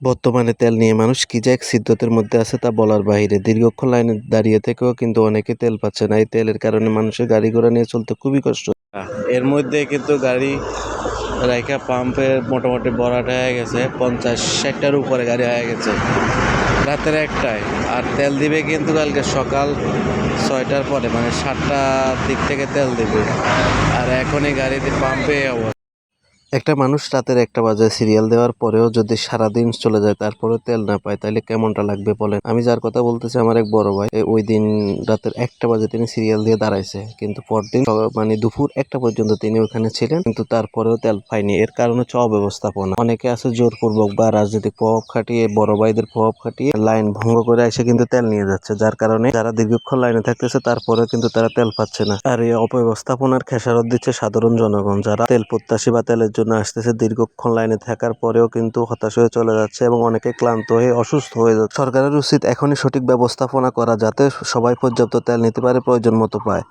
বর্তমানে তেল নিয়ে মানুষ কি যে এক সিদ্ধান্তের মধ্যে আছে তা বলার বাইরে। দীর্ঘক্ষণ লাইনে দাঁড়িয়ে থেকেও কিন্তু অনেকে তেল পাচ্ছে না। এই তেলের কারণে মানুষের গাড়ি ঘোড়া নিয়ে চলতে খুবই কষ্ট। এর মধ্যে কিন্তু গাড়ি রাইখা পাম্পে মোটামুটি ভরাট হয়ে গেছে, 50-60টার উপরে গাড়ি হয়ে গেছে রাতের 1টায়। আর তেল দিবে কিন্তু কালকে সকাল 6টার পরে, মানে 7টার দিক থেকে তেল দিবে। আর এখনই গাড়িতে পাম্পে অবস্থা। একটা মানুষ রাতের 1টা বাজে সিরিয়াল দেওয়ার পরেও যদি সারাদিন চলে যায় তারপরেও তেল না পায়, তাহলে কেমনটা লাগবে বলেন। আমি যার কথা বলতেছি আমার এক বড় ভাই, ওই দিন রাতের 1টা বাজে তিনি সিরিয়াল দিয়ে দাঁড়াইছে, কিন্তু পরদিন মানে দুপুর 1টা পর্যন্ত তিনি ওখানে ছিলেন, কিন্তু তারপরেও তেল পায়নি। এর কারণ হচ্ছে অব্যবস্থাপনা। অনেকে আছে জোরপূর্বক বা রাজনৈতিক প্রভাব খাটিয়ে, বড় ভাইদের প্রভাব খাটিয়ে লাইন ভঙ্গ করে এসে কিন্তু তেল নিয়ে যাচ্ছে, যার কারণে যারা দীর্ঘক্ষণ লাইনে থাকতেছে তারপরেও কিন্তু তারা তেল পাচ্ছে না। আর এই অব্যবস্থাপনার খেসারত দিচ্ছে সাধারণ জনগণ, যারা তেল প্রত্যাশী বা তেলের জন্য আসতেছে। দীর্ঘক্ষণ লাইনে থাকার পরেও কিন্তু হতাশ হয়ে চলে যাচ্ছে এবং অনেকে ক্লান্ত হয়ে অসুস্থ হয়ে যাচ্ছে। সরকারের উচিত এখনই সঠিক ব্যবস্থাপনা করা, যাতে সবাই পর্যাপ্ত তেল নিতে পারে, প্রয়োজন মতো পায়।